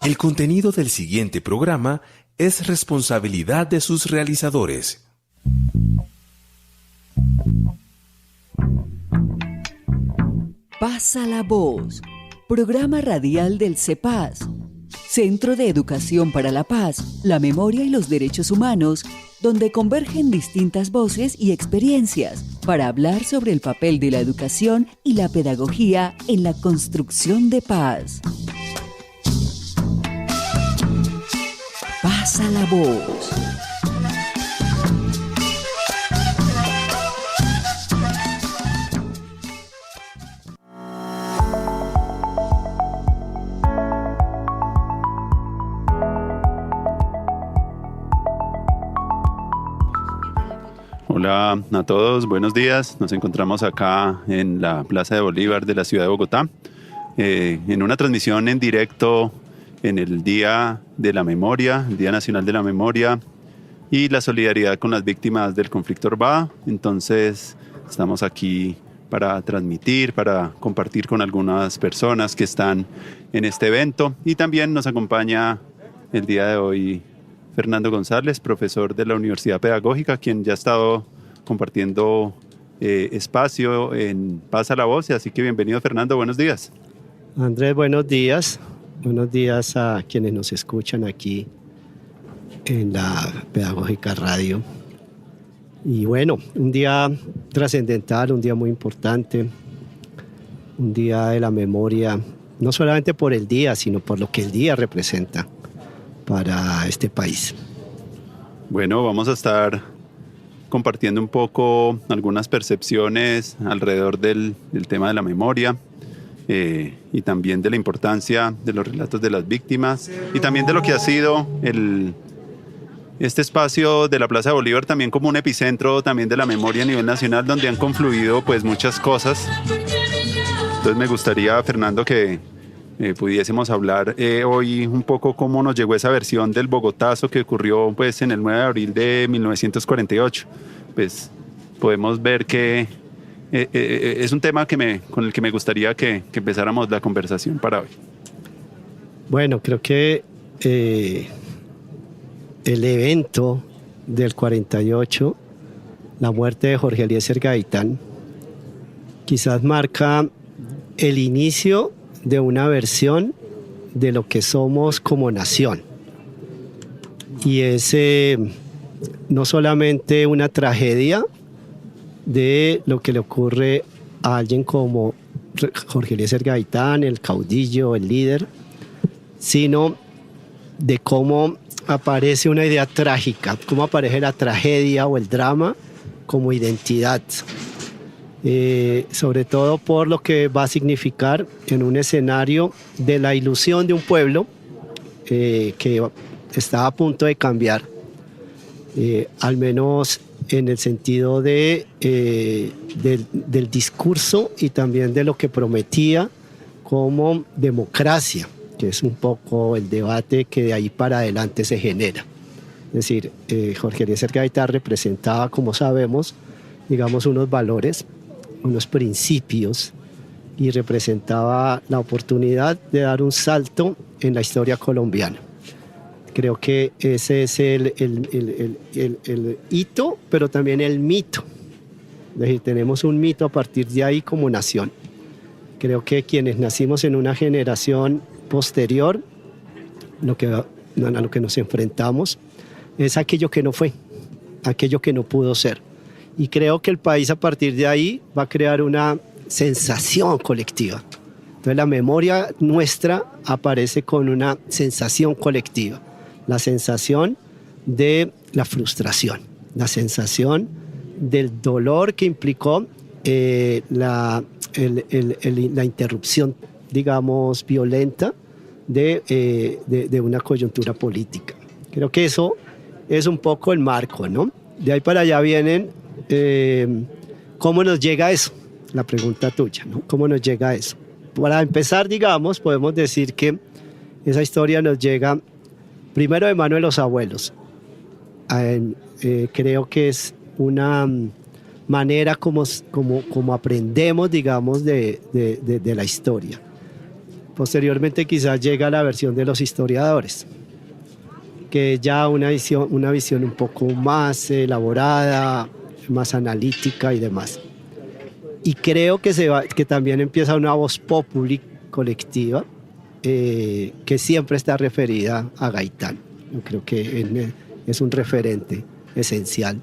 El contenido del siguiente programa es responsabilidad de sus realizadores. Pasa la voz, programa radial del CEPAS, Centro de Educación para la Paz, la Memoria y los Derechos Humanos, donde convergen distintas voces y experiencias para hablar sobre el papel de la educación y la pedagogía en la construcción de paz. Pasa la voz. Hola a todos, buenos días. Nos encontramos acá en la Plaza de Bolívar de la ciudad de Bogotá, en una transmisión en directo en el Día de la Memoria, el Día Nacional de la Memoria y la solidaridad con las víctimas del conflicto armado. Entonces estamos aquí para transmitir, para compartir con algunas personas que están en este evento, y también nos acompaña el día de hoy Fernando González, profesor de la Universidad Pedagógica, quien ya ha estado compartiendo espacio en Pasa la Voz. Así que bienvenido, Fernando, buenos días. Andrés, buenos días. Buenos días a quienes nos escuchan aquí en la Pedagógica Radio. Y bueno, un día trascendental, un día muy importante, un día de la memoria, no solamente por el día, sino por lo que el día representa para este país. Bueno, vamos a estar compartiendo un poco algunas percepciones alrededor del tema de la memoria y también de la importancia de los relatos de las víctimas y también de lo que ha sido este espacio de la Plaza de Bolívar también como un epicentro también de la memoria a nivel nacional, donde han confluido pues muchas cosas. Entonces me gustaría, Fernando, que pudiésemos hablar hoy un poco cómo nos llegó esa versión del Bogotazo que ocurrió pues en el 9 de abril de 1948. Pues podemos ver que es un tema con el que me gustaría que empezáramos la conversación para hoy. Bueno, creo que el evento del 48, la muerte de Jorge Eliezer Gaitán, quizás marca el inicio de una versión de lo que somos como nación. Y es no solamente una tragedia de lo que le ocurre a alguien como Jorge Eliezer Gaitán, el caudillo, el líder, sino de cómo aparece una idea trágica, cómo aparece la tragedia o el drama como identidad. Sobre todo por lo que va a significar en un escenario de la ilusión de un pueblo que está a punto de cambiar, al menos en el sentido del discurso y también de lo que prometía como democracia, que es un poco el debate que de ahí para adelante se genera. Es decir, Jorge Eliezer Gaitán representaba, como sabemos, digamos, unos valores, unos principios, y representaba la oportunidad de dar un salto en la historia colombiana. Creo que ese es el hito, pero también el mito. Es decir, tenemos un mito a partir de ahí como nación. Creo que quienes nacimos en una generación posterior, a lo que nos enfrentamos es aquello que no fue, aquello que no pudo ser. Y creo que el país a partir de ahí va a crear una sensación colectiva. Entonces la memoria nuestra aparece con una sensación colectiva. La sensación de la frustración, la sensación del dolor que implicó la interrupción, digamos, violenta de una coyuntura política. Creo que eso es un poco el marco, ¿no? De ahí para allá vienen ¿cómo nos llega eso? La pregunta tuya, ¿no? ¿Cómo nos llega eso? Para empezar, digamos, podemos decir que esa historia nos llega primero de mano de los abuelos. Creo que es una manera como aprendemos, digamos, de la historia. Posteriormente quizás llega la versión de los historiadores, que es ya una visión un poco más elaborada, más analítica y demás. Y creo que también empieza una voz populi colectiva que siempre está referida a Gaitán. Yo creo que es un referente esencial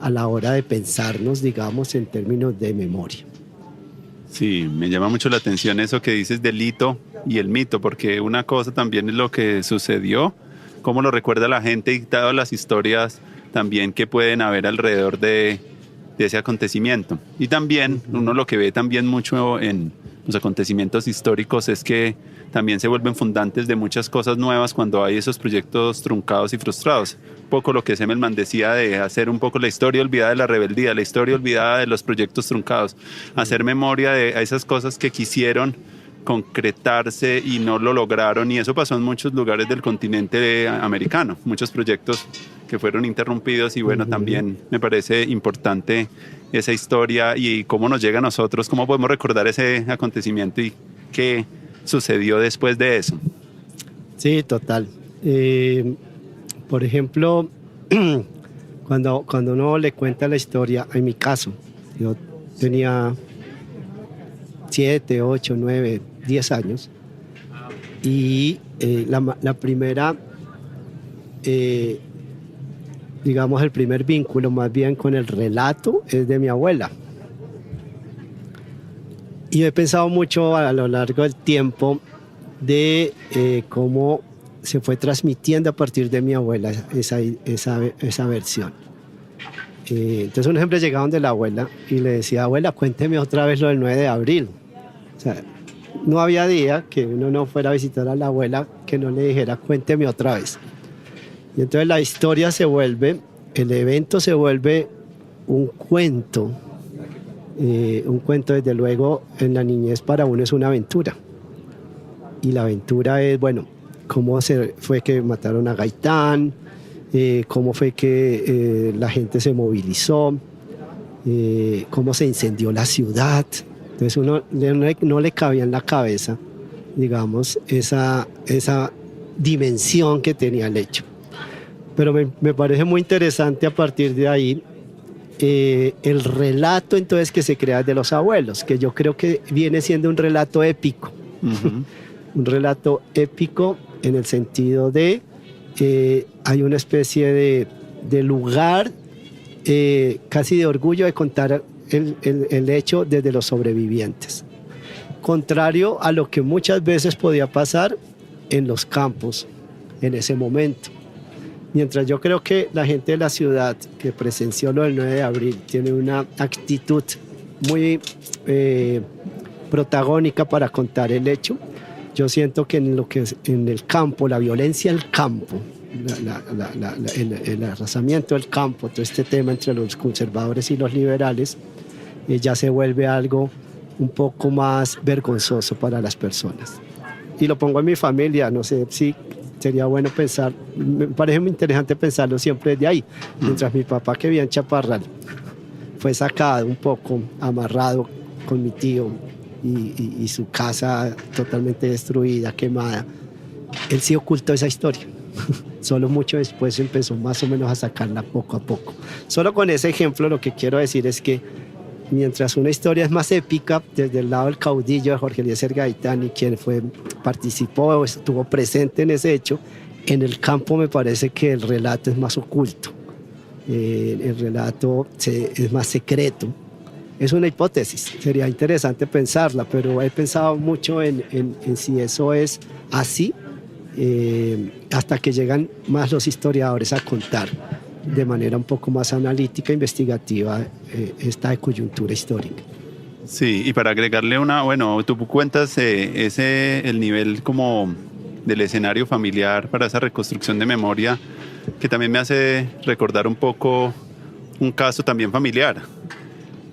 a la hora de pensarnos, digamos, en términos de memoria. Sí, me llama mucho la atención eso que dices del hito y el mito, porque una cosa también es lo que sucedió, cómo lo recuerda la gente y todas las historias también que pueden haber alrededor de ese acontecimiento. Y también uno lo que ve también mucho en los acontecimientos históricos es que también se vuelven fundantes de muchas cosas nuevas cuando hay esos proyectos truncados y frustrados. Un poco lo que Semmelman decía de hacer un poco la historia olvidada de la rebeldía, la historia olvidada de los proyectos truncados, hacer memoria de esas cosas que quisieron concretarse y no lo lograron, y eso pasó en muchos lugares del continente americano, muchos proyectos que fueron interrumpidos. Y bueno, también me parece importante esa historia y cómo nos llega a nosotros, cómo podemos recordar ese acontecimiento y qué sucedió después de eso. Sí, total. Por ejemplo, cuando uno le cuenta la historia, en mi caso, yo tenía 7, 8, 9, 10 años, y la primera, digamos, el primer vínculo más bien con el relato es de mi abuela. Y he pensado mucho a lo largo del tiempo de cómo se fue transmitiendo a partir de mi abuela esa versión. Entonces un ejemplo, llegaba donde la abuela y le decía: abuela, cuénteme otra vez lo del 9 de abril. O sea, no había día que uno no fuera a visitar a la abuela que no le dijera: cuénteme otra vez. Y entonces la historia se vuelve, el evento se vuelve un cuento. Un cuento, desde luego, en la niñez para uno es una aventura. Y la aventura es, bueno, cómo fue que mataron a Gaitán, cómo fue que la gente se movilizó, cómo se incendió la ciudad. Entonces uno no le cabía en la cabeza, digamos, esa dimensión que tenía el hecho. Pero me parece muy interesante a partir de ahí el relato entonces que se crea de los abuelos, que yo creo que viene siendo un relato épico. Uh-huh. Un relato épico en el sentido de hay una especie de lugar casi de orgullo de contar el hecho desde los sobrevivientes, contrario a lo que muchas veces podía pasar en los campos en ese momento. Mientras yo creo que la gente de la ciudad que presenció lo del 9 de abril tiene una actitud muy protagónica para contar el hecho, yo siento que en lo que es en el campo, la violencia del campo, el arrasamiento del campo, todo este tema entre los conservadores y los liberales, ya se vuelve algo un poco más vergonzoso para las personas. Y lo pongo en mi familia, no sé si sería bueno pensar, me parece muy interesante pensarlo siempre desde ahí. Mientras mi papá, que vivía en Chaparral, fue sacado un poco, amarrado con mi tío y su casa totalmente destruida, quemada, él sí ocultó esa historia. Solo mucho después empezó más o menos a sacarla poco a poco. Solo con ese ejemplo lo que quiero decir es que mientras una historia es más épica desde el lado del caudillo de Jorge Eliezer Gaitán y quien participó, estuvo presente en ese hecho, en el campo me parece que el relato es más oculto, el relato es más secreto. Es una hipótesis, sería interesante pensarla, pero he pensado mucho en si eso es así, hasta que llegan más los historiadores a contar de manera un poco más analítica, investigativa, esta coyuntura histórica. Sí, y para agregarle bueno, tú cuentas el nivel como del escenario familiar para esa reconstrucción de memoria, que también me hace recordar un poco un caso también familiar,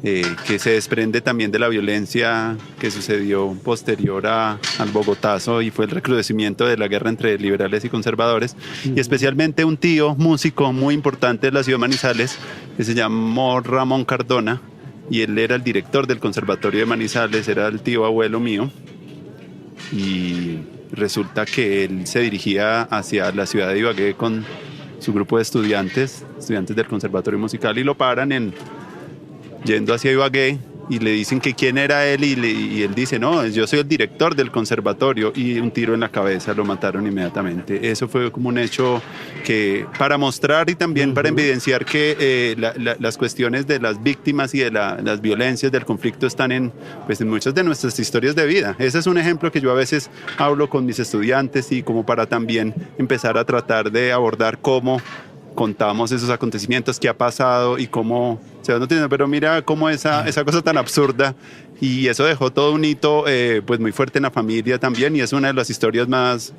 que se desprende también de la violencia que sucedió posterior al Bogotazo, y fue el recrudecimiento de la guerra entre liberales y conservadores, y especialmente un tío músico muy importante de la ciudad de Manizales, que se llamó Ramón Cardona, y él era el director del Conservatorio de Manizales, era el tío abuelo mío, y resulta que él se dirigía hacia la ciudad de Ibagué con su grupo de estudiantes del Conservatorio Musical, y lo paran yendo hacia Ibagué y le dicen que quién era él, y él dice, no, yo soy el director del conservatorio, y un tiro en la cabeza, lo mataron inmediatamente. Eso fue como un hecho que, para mostrar y también para evidenciar que las cuestiones de las víctimas y de las violencias del conflicto están en muchas de nuestras historias de vida. Ese es un ejemplo que yo a veces hablo con mis estudiantes, y como para también empezar a tratar de abordar cómo contamos esos acontecimientos, qué ha pasado y cómo se van noticiando. Pero mira cómo esa cosa tan absurda, y eso dejó todo un hito pues muy fuerte en la familia también, y es una de las historias más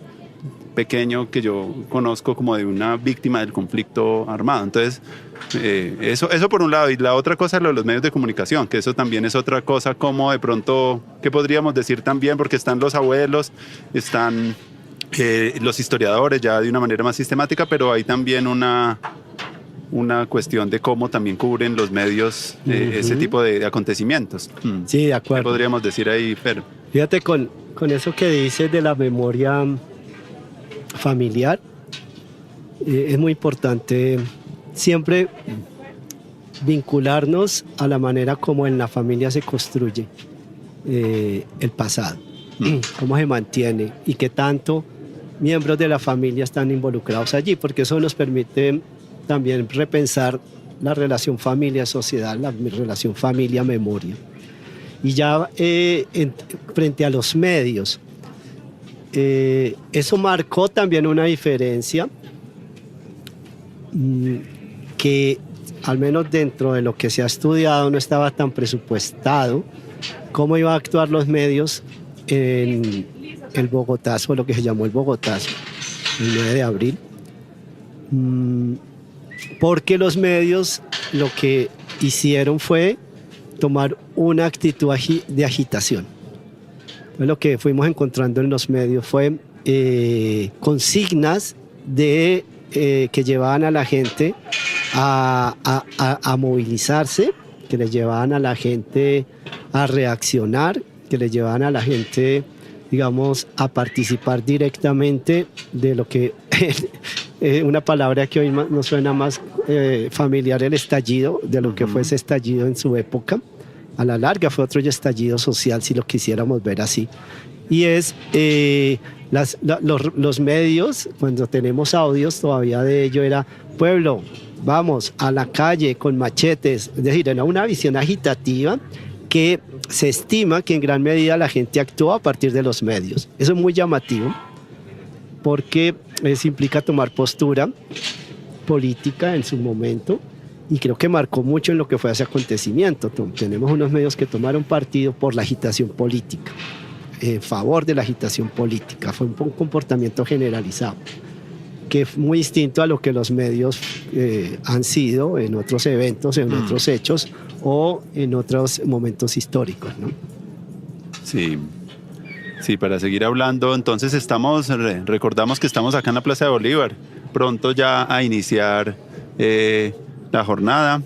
pequeño que yo conozco como de una víctima del conflicto armado. Entonces eso por un lado, y la otra cosa, lo de los medios de comunicación, que eso también es otra cosa, como de pronto, ¿qué podríamos decir también? Porque están los abuelos, están los historiadores ya de una manera más sistemática, pero hay también una cuestión de cómo también cubren los medios ese tipo de acontecimientos. Sí, de acuerdo. ¿Qué podríamos decir ahí, Fer? Fíjate, con eso que dices de la memoria familiar, es muy importante siempre vincularnos a la manera como en la familia se construye el pasado, cómo se mantiene y qué tanto miembros de la familia están involucrados allí, porque eso nos permite también repensar la relación familia-sociedad, la relación familia-memoria. Y ya frente a los medios, eso marcó también una diferencia que, al menos dentro de lo que se ha estudiado, no estaba tan presupuestado cómo iban a actuar los medios en el Bogotazo, lo que se llamó el Bogotazo, el 9 de abril, porque los medios lo que hicieron fue tomar una actitud de agitación. Entonces, lo que fuimos encontrando en los medios fue consignas que llevaban a la gente a movilizarse, que les llevaban a la gente a reaccionar, que les llevaban a la gente, digamos, a participar directamente de lo que, una palabra que hoy nos suena más familiar, el estallido, de lo que fue ese estallido en su época. A la larga fue otro estallido social, si lo quisiéramos ver así. Y es los medios, cuando tenemos audios todavía de ello, era: pueblo, vamos a la calle con machetes. Es decir, era una visión agitativa que se estima que en gran medida la gente actuó a partir de los medios. Eso es muy llamativo, porque eso implica tomar postura política en su momento, y creo que marcó mucho en lo que fue ese acontecimiento. Tenemos unos medios que tomaron partido por la agitación política, en favor de la agitación política. Fue un comportamiento generalizado, que es muy distinto a lo que los medios han sido en otros eventos, en otros hechos o en otros momentos históricos, ¿no? Sí, para seguir hablando, entonces recordamos que estamos acá en la Plaza de Bolívar, pronto ya a iniciar la jornada.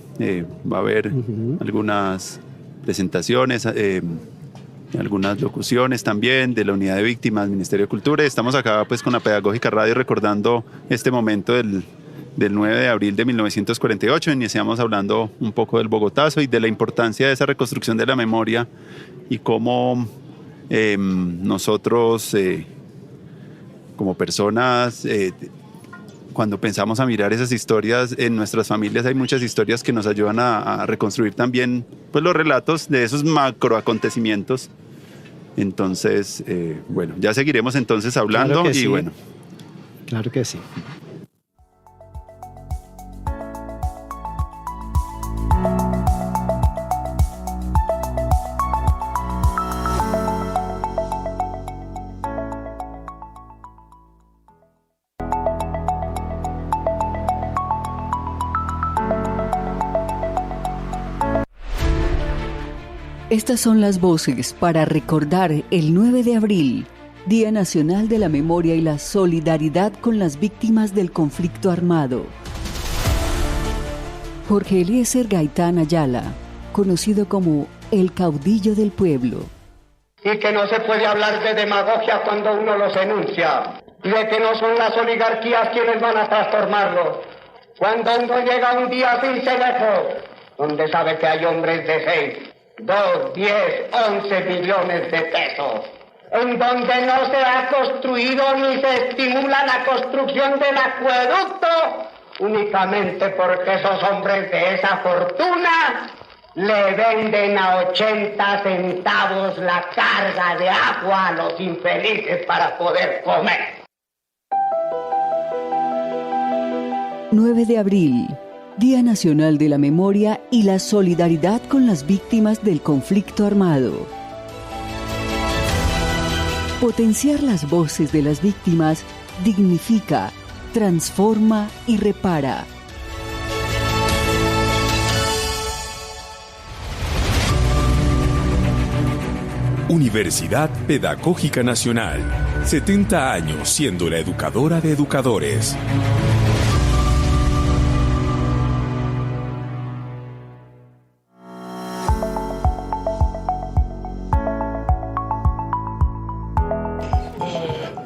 Va a haber algunas presentaciones, algunas locuciones también de la Unidad de Víctimas del Ministerio de Cultura. Estamos acá pues con la Pedagógica Radio recordando este momento del 9 de abril de 1948. Iniciamos hablando un poco del Bogotazo y de la importancia de esa reconstrucción de la memoria, y cómo nosotros como personas, cuando pensamos a mirar esas historias en nuestras familias, hay muchas historias que nos ayudan a reconstruir también pues los relatos de esos macroacontecimientos. Entonces, bueno, ya seguiremos entonces hablando. Claro que y sí. Bueno. Claro que sí. Estas son las voces para recordar el 9 de abril, Día Nacional de la Memoria y la Solidaridad con las víctimas del conflicto armado. Jorge Eliezer Gaitán Ayala, conocido como el caudillo del pueblo. y que no se puede hablar de demagogia cuando uno los enuncia, y de que no son las oligarquías quienes van a transformarlos. Cuando uno llega un día sin cenejo, donde sabe que hay hombres de 6, 2, 10, 11 millones de pesos, en donde no se ha construido ni se estimula la construcción del acueducto, únicamente porque esos hombres de esa fortuna le venden a 80 centavos la carga de agua a los infelices para poder comer. 9 de abril, Día Nacional de la Memoria y la solidaridad con las víctimas del conflicto armado. Potenciar las voces de las víctimas dignifica, transforma y repara. Universidad Pedagógica Nacional. 70 años siendo la educadora de educadores.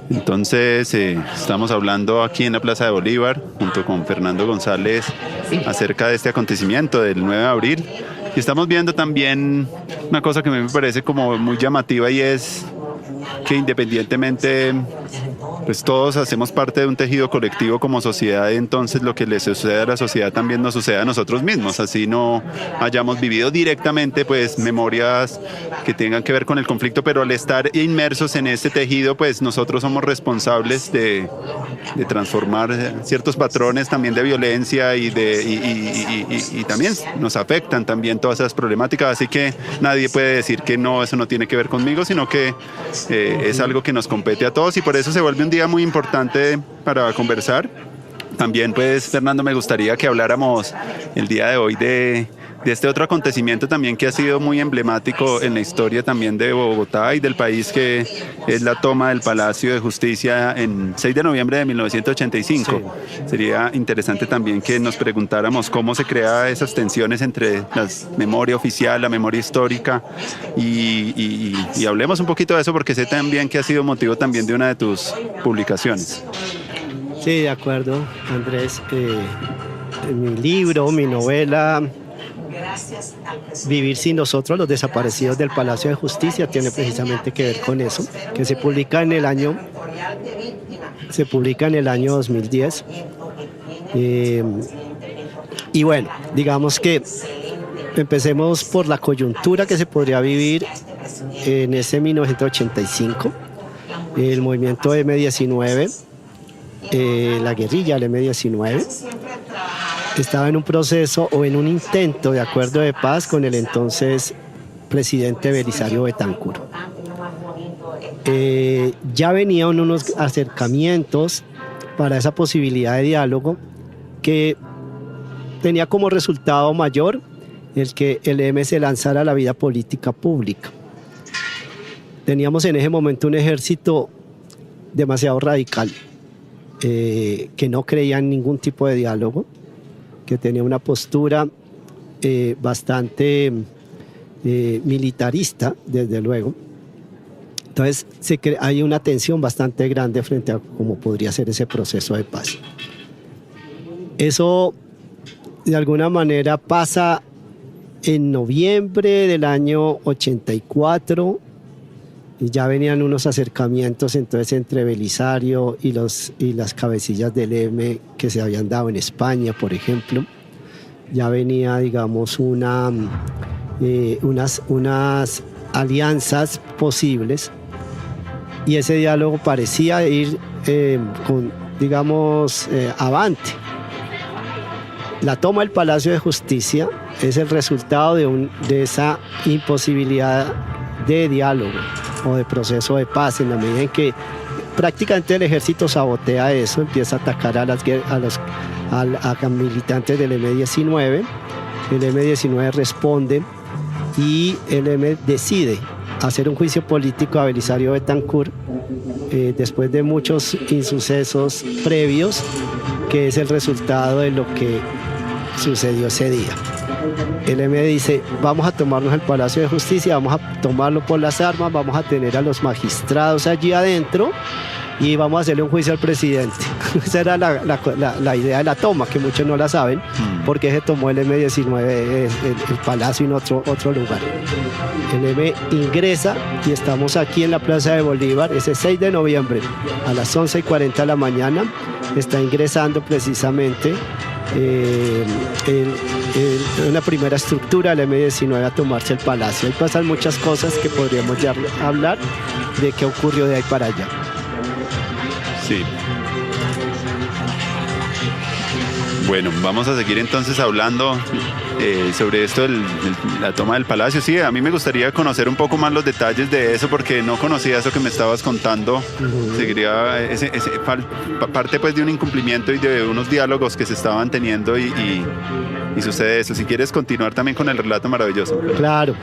Entonces, estamos hablando aquí en la Plaza de Bolívar, junto con Fernando González, acerca de este acontecimiento del 9 de abril. Y estamos viendo también una cosa que a mí me parece como muy llamativa, y es que independientemente, pues todos hacemos parte de un tejido colectivo como sociedad, y entonces lo que le sucede a la sociedad también nos sucede a nosotros mismos, así no hayamos vivido directamente pues memorias que tengan que ver con el conflicto, pero al estar inmersos en este tejido, pues nosotros somos responsables de transformar ciertos patrones también de violencia y también nos afectan también todas esas problemáticas, así que nadie puede decir que no, eso no tiene que ver conmigo, sino que es algo que nos compete a todos, y por eso se vuelve un día muy importante para conversar. También pues, Fernando, me gustaría que habláramos el día de hoy de este otro acontecimiento también que ha sido muy emblemático en la historia también de Bogotá y del país, que es la toma del Palacio de Justicia en 6 de noviembre de 1985. Sí. Sería interesante también que nos preguntáramos cómo se crean esas tensiones entre la memoria oficial, la memoria histórica, y hablemos un poquito de eso, porque sé también que ha sido motivo también de una de tus publicaciones. Sí, de acuerdo, Andrés. En mi libro, mi novela Vivir sin nosotros, los desaparecidos del Palacio de Justicia, tiene precisamente que ver con eso, que se publica en el año 2010. Y bueno, digamos que empecemos por la coyuntura que se podría vivir en ese 1985, el movimiento M-19, la guerrilla del M-19, estaba en un proceso o en un intento de acuerdo de paz con el entonces presidente Belisario Betancur. Ya venían unos acercamientos para esa posibilidad de diálogo que tenía como resultado mayor el que el EM se lanzara a la vida política pública. Teníamos en ese momento un ejército demasiado radical, que no creía en ningún tipo de diálogo, que tenía una postura bastante militarista, desde luego. Entonces hay una tensión bastante grande frente a cómo podría ser ese proceso de paz. Eso de alguna manera pasa en noviembre del año 84, y ya venían unos acercamientos entonces entre Belisario y las cabecillas del EM que se habían dado en España, por ejemplo. Ya venía, digamos, unas alianzas posibles, y ese diálogo parecía ir avante. La toma del Palacio de Justicia es el resultado de esa imposibilidad de diálogo o de proceso de paz, en la medida en que prácticamente el ejército sabotea eso, empieza a atacar a militantes del M-19. El M-19 responde y el M decide hacer un juicio político a Belisario Betancur después de muchos insucesos previos, que es el resultado de lo que sucedió ese día. el M dice, vamos a tomarnos el Palacio de Justicia, vamos a tomarlo por las armas, vamos a tener a los magistrados allí adentro y vamos a hacerle un juicio al presidente. Esa era la idea de la toma, que muchos no la saben, porque se tomó el M-19, el Palacio en otro lugar. El M ingresa y estamos aquí en la Plaza de Bolívar, ese 6 de noviembre, a las 11:40 de la mañana, está ingresando precisamente una primera estructura del M-19 a tomarse el Palacio. Ahí pasan muchas cosas que podríamos ya hablar de qué ocurrió de ahí para allá. Sí. Bueno, vamos a seguir entonces hablando sobre esto, la toma del Palacio. Sí, a mí me gustaría conocer un poco más los detalles de eso, porque no conocía eso que me estabas contando. Seguiría parte pues de un incumplimiento y de unos diálogos que se estaban teniendo y sucede eso. Si quieres continuar también con el relato maravilloso. Claro,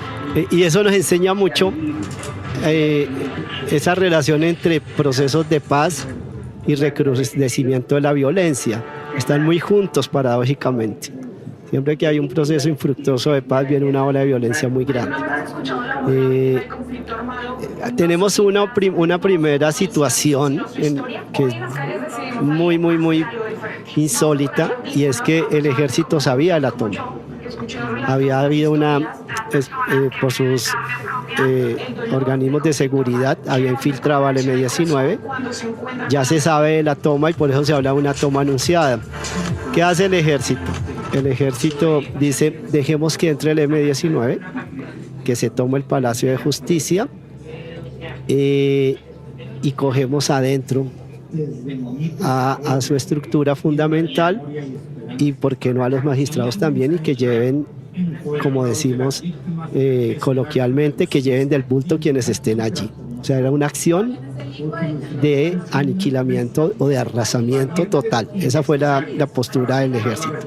y eso nos enseña mucho esa relación entre procesos de paz y recrudecimiento de la violencia. Están muy juntos paradójicamente. Siempre que hay un proceso infructuoso de paz viene una ola de violencia muy grande. Tenemos una primera situación que es muy insólita, y es que el ejército sabía de la toma. Había habido por sus organismos de seguridad, había infiltrado al M-19, ya se sabe de la toma y por eso se habla de una toma anunciada. ¿Qué hace el ejército? El ejército dice, dejemos que entre el M-19, que se tome el Palacio de Justicia, y cogemos adentro a su estructura fundamental, y por qué no a los magistrados también, y que lleven, como decimos coloquialmente, que lleven del bulto quienes estén allí. O sea, era una acción de aniquilamiento o de arrasamiento total. Esa fue la postura del ejército.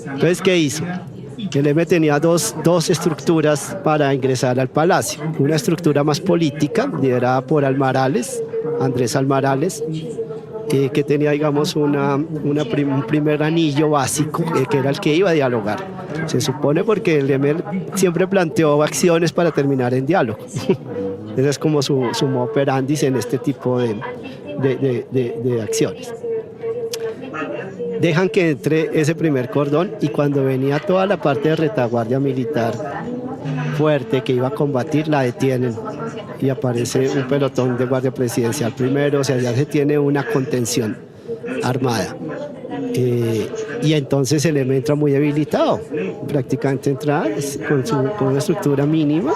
Entonces, ¿qué hizo? El M tenía dos estructuras para ingresar al palacio. Una estructura más política, liderada por Almarales, Andrés Almarales, que tenía, digamos, un primer anillo básico, que era el que iba a dialogar. Se supone, porque el M siempre planteó acciones para terminar en diálogo. Ese es como su modo operandi en este tipo de acciones. Dejan que entre ese primer cordón, y cuando venía toda la parte de retaguardia militar fuerte que iba a combatir, la detienen y aparece un pelotón de guardia presidencial primero. O sea, ya se tiene una contención armada. Y entonces el M entra muy debilitado, prácticamente entra con una estructura mínima,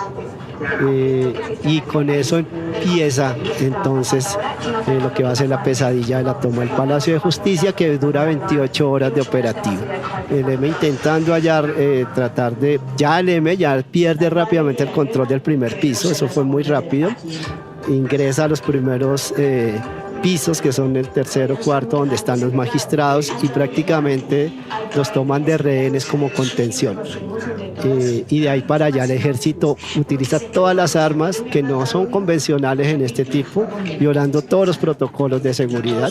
y con eso empieza entonces lo que va a ser la pesadilla de la toma del Palacio de Justicia, que dura 28 horas de operativo. El M intentando hallar, el M ya pierde rápidamente el control del primer piso, eso fue muy rápido, ingresa a los primeros pisos, que son el tercero, cuarto, donde están los magistrados, y prácticamente los toman de rehenes como contención. Y de ahí para allá el ejército utiliza todas las armas que no son convencionales en este tipo, violando todos los protocolos de seguridad,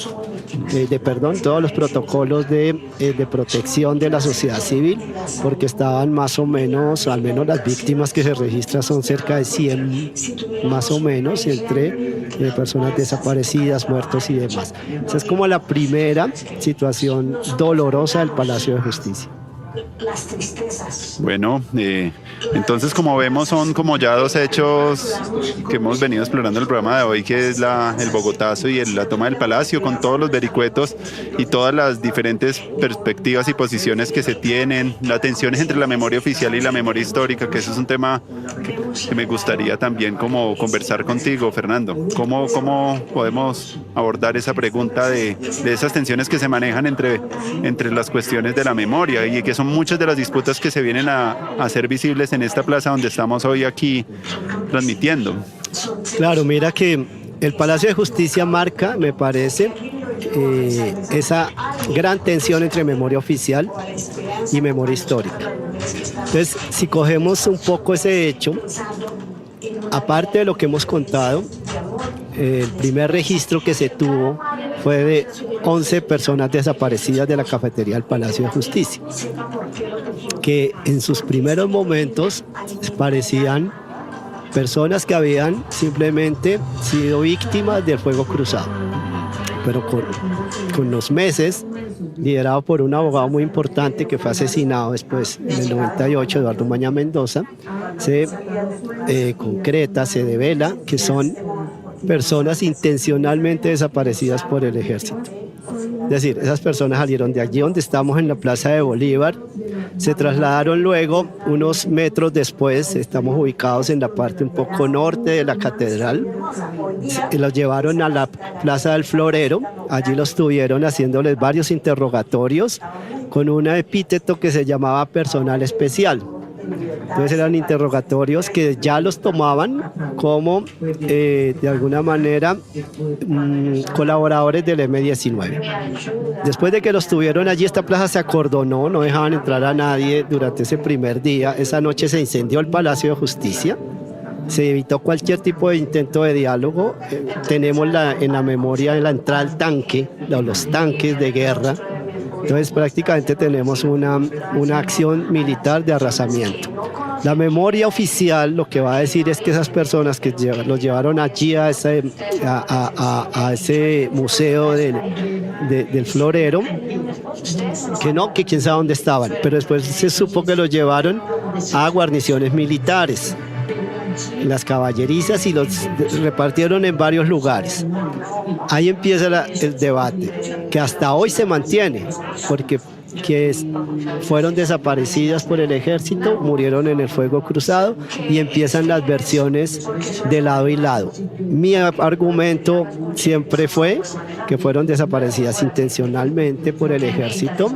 todos los protocolos de protección de la sociedad civil, porque estaban más o menos, al menos las víctimas que se registran son cerca de 100 más o menos, entre personas desaparecidas, muertos y demás. Esa es como la primera situación dolorosa del Palacio de Justicia. Las tristezas. Bueno, entonces, como vemos, son como ya dos hechos que hemos venido explorando en el programa de hoy, que es el Bogotazo y la toma del Palacio, con todos los vericuetos y todas las diferentes perspectivas y posiciones que se tienen, las tensiones entre la memoria oficial y la memoria histórica, que eso es un tema que me gustaría también como conversar contigo, Fernando. ¿Cómo podemos abordar esa pregunta de esas tensiones que se manejan entre las cuestiones de la memoria, y que son muchas de las disputas que se vienen a hacer visibles en esta plaza donde estamos hoy aquí transmitiendo? Claro, mira que el Palacio de Justicia marca, me parece, esa gran tensión entre memoria oficial y memoria histórica. Entonces, si cogemos un poco ese hecho, aparte de lo que hemos contado, el primer registro que se tuvo fue de 11 personas desaparecidas de la cafetería del Palacio de Justicia. que en sus primeros momentos parecían personas que habían simplemente sido víctimas del fuego cruzado. Pero con los meses, liderado por un abogado muy importante que fue asesinado después en el 98, Eduardo Maña Mendoza, se concreta, se devela que son personas intencionalmente desaparecidas por el ejército. Es decir, esas personas salieron de allí donde estamos en la Plaza de Bolívar, se trasladaron luego unos metros después, estamos ubicados en la parte un poco norte de la catedral, los llevaron a la Plaza del Florero, allí los tuvieron haciéndoles varios interrogatorios con un epíteto que se llamaba personal especial. Entonces eran interrogatorios que ya los tomaban como de alguna manera colaboradores del M-19. Después de que los tuvieron allí, esta plaza se acordonó, no dejaban entrar a nadie durante ese primer día. Esa noche se incendió el Palacio de Justicia, se evitó cualquier tipo de intento de diálogo. Tenemos en la memoria la entrada al tanque, los tanques de guerra. Entonces prácticamente tenemos una acción militar de arrasamiento. La memoria oficial lo que va a decir es que esas personas que los llevaron allí a ese museo del Florero, que quién sabe dónde estaban, pero después se supo que los llevaron a guarniciones militares, las caballerizas, y los repartieron en varios lugares. Ahí empieza el debate, que hasta hoy se mantiene, porque fueron desaparecidas por el ejército, murieron en el fuego cruzado, y empiezan las versiones de lado y lado. Mi argumento siempre fue que fueron desaparecidas intencionalmente por el ejército,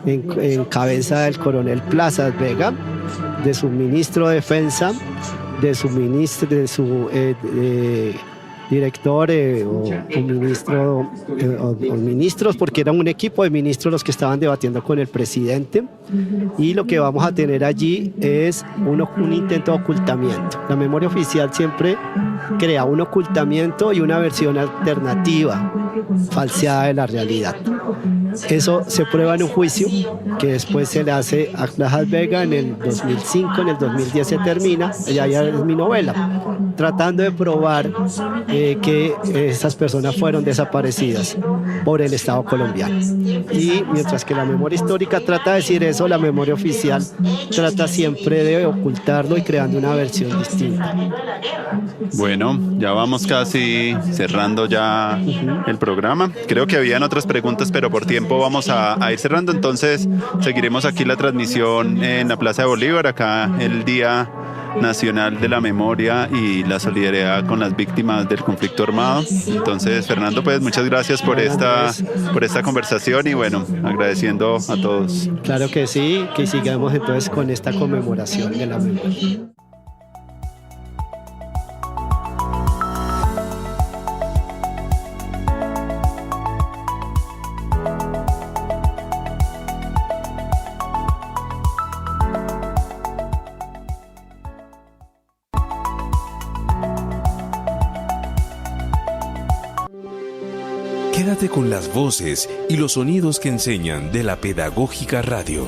en cabeza del coronel Plazas Vega, de su ministro de Defensa, de su director o ministro o ministros, porque era un equipo de ministros los que estaban debatiendo con el presidente, y lo que vamos a tener allí es un intento de ocultamiento. La memoria oficial siempre crea un ocultamiento y una versión alternativa, falseada de la realidad. Eso se prueba en un juicio que después se le hace a Plazas Vega en el 2005, en el 2010 se termina, ya es mi novela, tratando de probar que esas personas fueron desaparecidas por el Estado colombiano. Y mientras que la memoria histórica trata de decir eso, la memoria oficial trata siempre de ocultarlo y creando una versión distinta. Bueno, ya vamos casi cerrando ya el programa. Creo que habían otras preguntas, pero por tiempo vamos a ir cerrando. Entonces seguiremos aquí la transmisión en la Plaza de Bolívar, acá el Día Nacional de la Memoria y la solidaridad con las víctimas del conflicto armado. Entonces, Fernando, pues muchas gracias por esta conversación, y bueno, agradeciendo a todos. Claro que sí, que sigamos entonces con esta conmemoración de la memoria. Quédate con las voces y los sonidos que enseñan de la Pedagógica Radio.